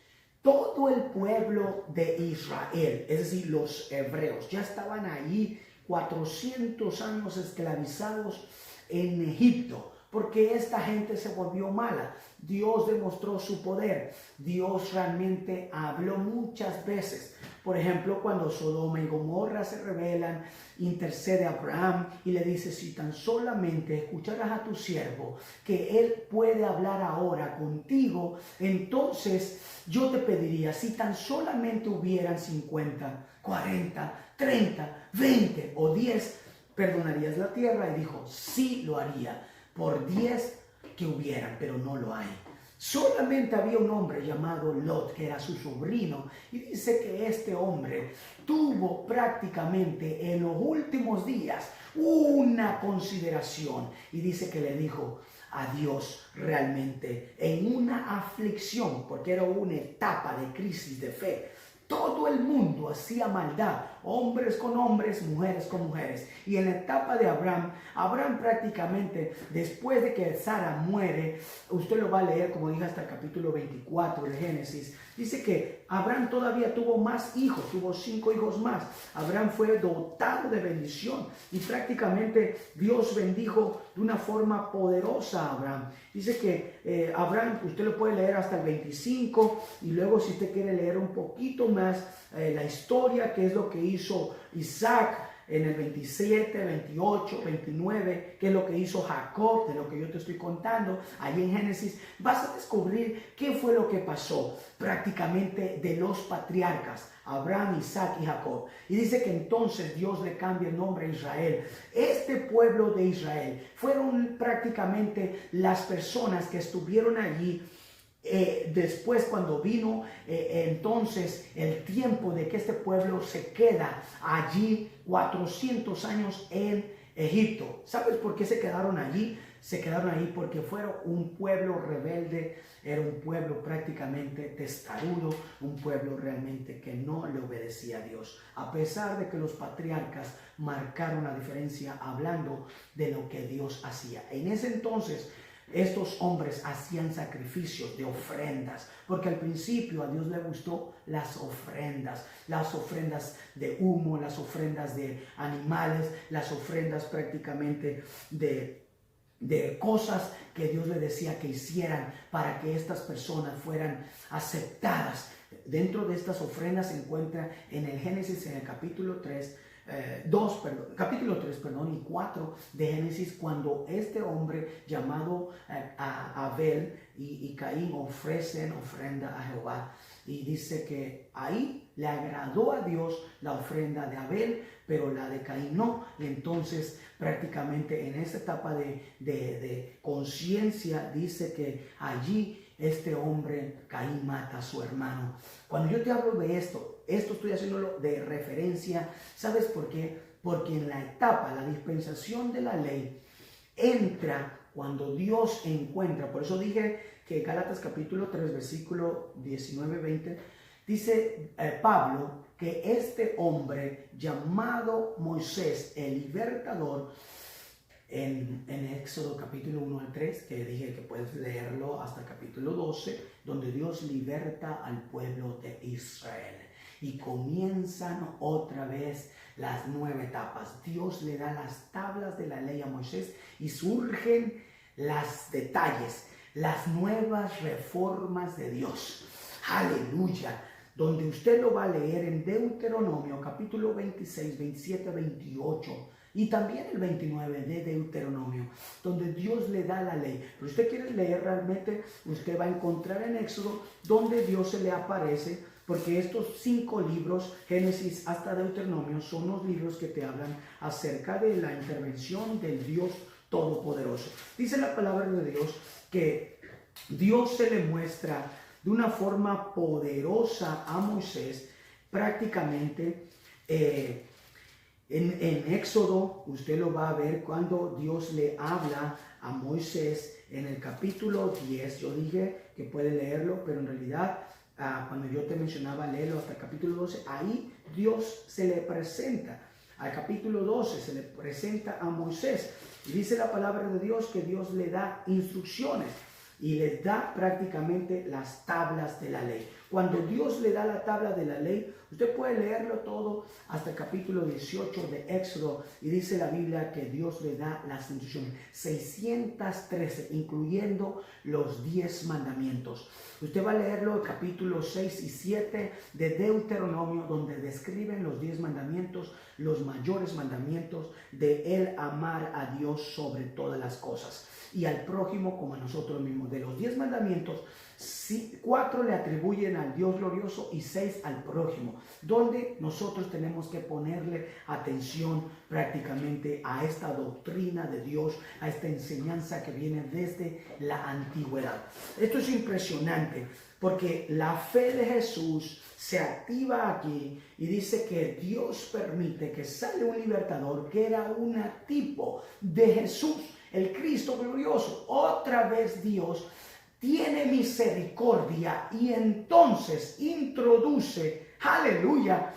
todo el pueblo de Israel, es decir, los hebreos, ya estaban ahí 400 años esclavizados en Egipto, porque esta gente se volvió mala. Dios demostró su poder. Dios realmente habló muchas veces. Por ejemplo, cuando Sodoma y Gomorra se rebelan, intercede a Abraham y le dice, si tan solamente escucharas a tu siervo, que él puede hablar ahora contigo, entonces yo te pediría, si tan solamente hubieran 50, 40, 30, 20 o 10 ¿perdonarías la tierra? Y dijo, sí lo haría, por 10 que hubieran, pero no lo hay. Solamente había un hombre llamado Lot, que era su sobrino, y dice que este hombre tuvo prácticamente en los últimos días una consideración, y dice que le dijo a Dios realmente en una aflicción, porque era una etapa de crisis de fe. Todo el mundo hacía maldad, hombres con hombres, mujeres con mujeres. Y en la etapa de Abraham, Abraham prácticamente después de que Sara muere, usted lo va a leer como dije hasta el capítulo 24 de Génesis, dice que Abraham todavía tuvo más hijos, tuvo 5 hijos más. Abraham fue dotado de bendición y prácticamente Dios bendijo de una forma poderosa a Abraham. Dice que Abraham, usted lo puede leer hasta el 25 y luego si usted quiere leer un poquito más la historia, que es lo que hizo Isaac en el 27, 28, 29, que es lo que hizo Jacob, de lo que yo te estoy contando, allí en Génesis, vas a descubrir qué fue lo que pasó prácticamente de los patriarcas, Abraham, Isaac y Jacob. Y dice que entonces Dios le cambia el nombre a Israel. Este pueblo de Israel fueron prácticamente las personas que estuvieron allí. Después cuando vino entonces el tiempo de que este pueblo se queda allí 400 años en Egipto. ¿Sabes por qué se quedaron allí? Se quedaron allí porque fueron un pueblo rebelde, era un pueblo prácticamente testarudo, un pueblo realmente que no le obedecía a Dios. A pesar de que los patriarcas marcaron la diferencia hablando de lo que Dios hacía. En ese entonces estos hombres hacían sacrificios de ofrendas, porque al principio a Dios le gustó las ofrendas de humo, las ofrendas de animales, las ofrendas prácticamente de cosas que Dios le decía que hicieran para que estas personas fueran aceptadas. Dentro de estas ofrendas se encuentra en el Génesis, en el capítulo 3, capítulo 3, y 4 de Génesis, cuando este hombre llamado Abel y Caín ofrecen ofrenda a Jehová. Y dice que ahí le agradó a Dios la ofrenda de Abel, pero la de Caín no. Y entonces prácticamente en esta etapa de conciencia dice que allí este hombre, Caín, mata a su hermano. Cuando yo te hablo de esto estoy haciéndolo de referencia. ¿Sabes por qué? Porque en la etapa, la dispensación de la ley, entra cuando Dios encuentra. Por eso dije que Gálatas capítulo 3, versículo 19-20, dice Pablo que este hombre llamado Moisés, el libertador, en Éxodo capítulo 1 al 3, que dije que puedes leerlo hasta el capítulo 12, donde Dios liberta al pueblo de Israel. Y comienzan otra vez las 9 etapas. Dios le da las tablas de la ley a Moisés y surgen los detalles, las nuevas reformas de Dios. Aleluya. Donde usted lo va a leer en Deuteronomio capítulo 26, 27, 28. Y también el 29 de Deuteronomio, donde Dios le da la ley. Pero usted quiere leer realmente, usted va a encontrar en Éxodo donde Dios se le aparece, porque estos 5 libros, Génesis hasta Deuteronomio, son los libros que te hablan acerca de la intervención del Dios Todopoderoso. Dice la palabra de Dios que Dios se le muestra de una forma poderosa a Moisés, prácticamente en Éxodo. Usted lo va a ver cuando Dios le habla a Moisés en el capítulo 10. Yo dije que puede leerlo, pero en realidad cuando yo te mencionaba leerlo hasta el capítulo 12, ahí Dios se le presenta. Al capítulo 12 se le presenta a Moisés y dice la palabra de Dios que Dios le da instrucciones y les da prácticamente las tablas de la ley. Cuando Dios le da la tabla de la ley, usted puede leerlo todo hasta el capítulo 18 de Éxodo, y dice la Biblia que Dios le da las instrucciones, 613, incluyendo los 10 mandamientos. Usted va a leerlo el capítulo 6 y 7 de Deuteronomio, donde describen los 10 mandamientos, los mayores mandamientos de el amar a Dios sobre todas las cosas y al prójimo como a nosotros mismos. De los 10 mandamientos, 4 le atribuyen al Dios glorioso y 6 al prójimo, donde nosotros tenemos que ponerle atención prácticamente a esta doctrina de Dios, a esta enseñanza que viene desde la antigüedad. Esto es impresionante porque la fe de Jesús se activa aquí y dice que Dios permite que sale un libertador que era un tipo de Jesús, el Cristo glorioso. Otra vez Dios tiene misericordia y entonces introduce, aleluya,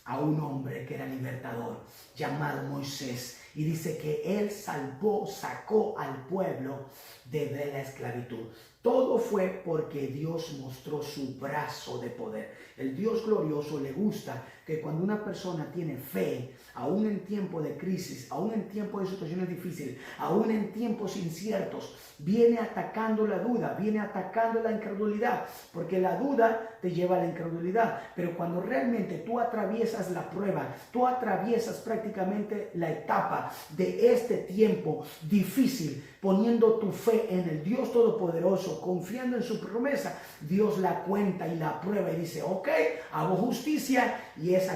a un hombre que era libertador llamado Moisés, y dice que él sacó al pueblo de la esclavitud. Todo fue porque Dios mostró su brazo de poder. El Dios glorioso le gusta que cuando una persona tiene fe, aún en tiempo de crisis, aún en tiempo de situaciones difíciles, aún en tiempos inciertos, viene atacando la duda, viene atacando la incredulidad, porque la duda te lleva a la incredulidad. Pero cuando realmente tú atraviesas la prueba, tú atraviesas prácticamente la etapa de este tiempo difícil, poniendo tu fe en el Dios Todopoderoso, confiando en su promesa, Dios la cuenta y la prueba y dice, ok, hago justicia, y esa